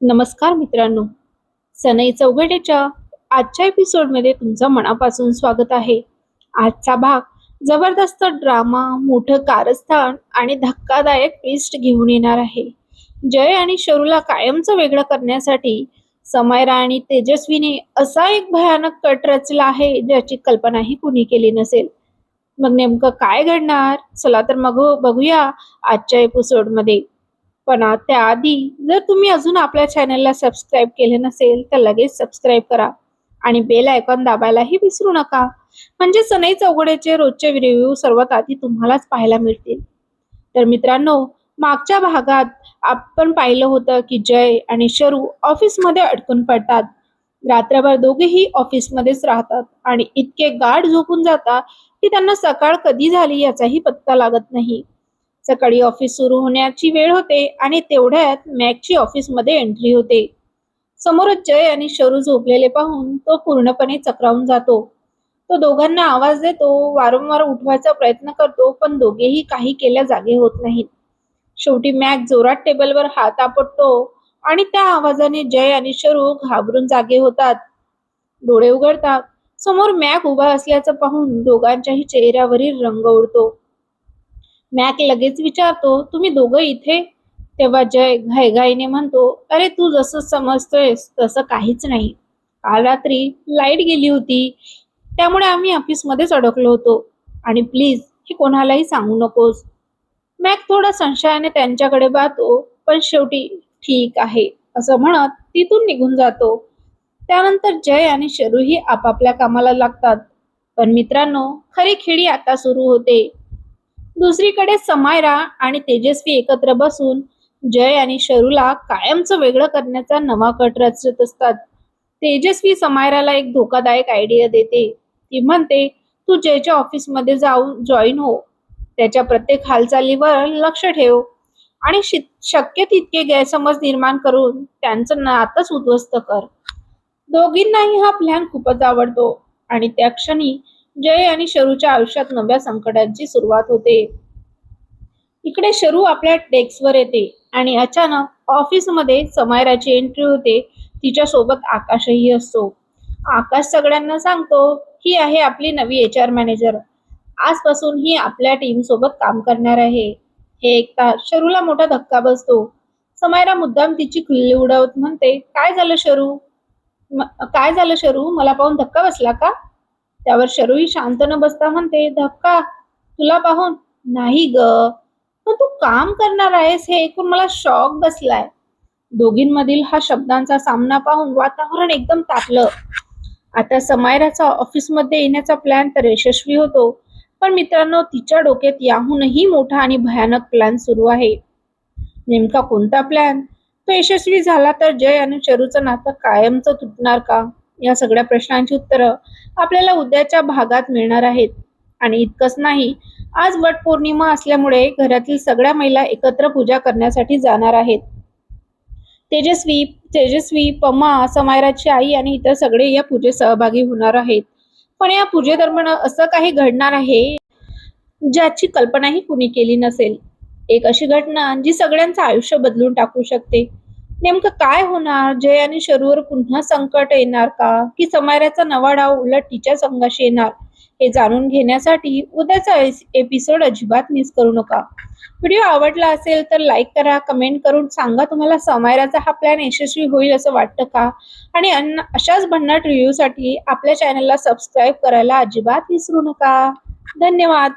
नमस्कार मित्रांनो, सनई चौघटेच्या आजच्या एपिसोडमध्ये तुमचं मनापासून स्वागत आहे. आजचा भाग जबरदस्त ड्रामा, मोठं कारस्थान आणि धक्कादायक ट्विस्ट घेऊन येणार आहे. जय आणि शरूला कायमचं वेगळं करण्यासाठी समायरा आणि तेजस्वीने असा एक भयानक कट रचला आहे ज्याची कल्पनाही कुणी केली नसेल. मग नेमकं काय घडणार? चला तर मग बघूया आजच्या एपिसोडमध्ये. पण त्याआधी जर तुम्ही अजून आपल्या चॅनलला सबस्क्राईब केले नसेल तर लगेच सबस्क्राईब करा आणि बेल आयकॉन दाबायलाही विसरू नका. म्हणजे सनई चौघडेचे रोजचे रिव्ह्यू सर्वात आधी तुम्हालाच पाहायला मिळतील. तर मित्रांनो, मागच्या भागात आपण पाहिलं होतं की जय आणि शरू ऑफिसमध्ये अडकून पडतात. रात्रभर दोघेही ऑफिसमध्येच राहतात आणि इतके गाढ झोपून जातात की त्यांना सकाळ कधी झाली याचाही पत्ता लागत नाही. सकाळी ऑफिस सुरू होण्याची वेळ होते आणि तेवढ्यात मॅकची ऑफिसमध्ये एंट्री होते. समोरच जय आणि शरू झोपलेले पाहून तो पूर्णपणे चक्रावून जातो. तो दोघांना आवाज देतो, वारंवार उठवायचा प्रयत्न करतो, पण दोघेही काही केल्या जागे होत नाहीत. शेवटी मॅक जोरात टेबलवर हात आपटतो आणि त्या आवाजाने जय आणि शरू घाबरून जागे होतात. डोळे उघडतात. समोर मॅक उभा असल्याचं पाहून दोघांच्याही चेहऱ्यावरील रंग उडतो. मॅक लगेच विचारतो, तुम्ही दोघं इथे? तेव्हा जय घाईघाईने म्हणतो, अरे तू जसं समजतोयस तसं काहीच नाही. काल रात्री लाईट गेली होती, त्यामुळे आम्ही ऑफिसमध्येच अडकलो होतो आणि प्लीज हे कोणालाही सांगू नकोस. मॅक थोडा संशयाने त्यांच्याकडे पाहतो, पण शेवटी ठीक आहे असं म्हणत तिथून निघून जातो. त्यानंतर जय आणि शरूही आपापल्या कामाला लागतात. पण मित्रांनो, खरी खेळी आता सुरू होते. दुसरीकडे समायरा आणि तेजस्वी एकत्र बसून जय आणि शरूला कायमचं वेगळं करण्याचा नवा कट रचत असतात. तेजस्वी समायराला एक धोकादायक आयडिया देते. ती म्हणते, तू जयच्या ऑफिसमध्ये जाऊन जॉईन हो, त्याच्या प्रत्येक हालचालीवर लक्ष ठेव आणि शक्य तितके गैरसमज निर्माण करून त्यांचं नातंच उद्ध्वस्त कर. दोघींनाही हा प्लॅन खूपच आवडतो आणि त्या क्षणी जय आणि शरूच्या आयुष्यात नव्या संकटांची सुरुवात होते. इकडे शरू आपल्या डेस्कवर येते आणि अचानक ऑफिसमध्ये समायराची एंट्री होते. तिच्या सोबत आकाशही असतो. आकाश सगळ्यांना सांगतो, ही आहे आपली नवी HR मॅनेजर. आजपासून ही आपल्या टीम सोबत काम करणार आहे. हे ऐकताच शरूला मोठा धक्का बसतो. समायरा मुद्दाम तिची खिल्ली उडवत म्हणते, काय झालं शरू? काय झालं शरू, मला पाहून धक्का बसला का? त्यावर शरूही शांत न बसता म्हणते, धक्का तुला पाहून नाही ग, पण तू काम करणार आहेस हे ऐकून मला शॉक बसलाय. दोघींमधील हा शब्दांचा सामना पाहून वातावरण एकदम तापलं. आता समायराचा ऑफिसमध्ये येण्याचा प्लॅन तर यशस्वी होतो, पण मित्रांनो, तिच्या डोक्यात याहूनही मोठा आणि भयानक प्लॅन सुरू आहे. नेमका कोणता प्लॅन? तो यशस्वी झाला तर जय आणि शरूचं नातं कायमचं तुटणार का? या सगळ्या प्रश्नांची उत्तरं आपल्याला उद्याच्या भागात मिळणार आहेत. आणि इतकंच नाही, आज वटपौर्णिमा असल्यामुळे घरातील सगळ्या महिला एकत्र पूजा करण्यासाठी जाणार आहेत. तेजस्वी तेजस्वी, पमा, समायराची आई आणि इतर सगळे या पूजेत सहभागी होणार आहेत. पण या पूजेदरम्यान असं काही घडणार आहे ज्याची कल्पनाही कुणी केली नसेल. एक अशी घटना जी सगळ्यांचं आयुष्य बदलून टाकू शकते. नेमकं काय होणार? जय आणि शरूवर पुन्हा संकट येणार का, की समायराचा नवा डाव उलट तिच्या संघाशी येणार? हे जाणून घेण्यासाठी उद्याचा एपिसोड अजिबात मिस करू नका. व्हिडिओ आवडला असेल तर लाईक करा, कमेंट करून सांगा तुम्हाला समायराचा हा प्लॅन यशस्वी होईल असं वाटतं का? आणि अशाच भन्नाट रिव्ह्यूसाठी आपल्या चॅनलला सबस्क्राईब करायला अजिबात विसरू नका. धन्यवाद.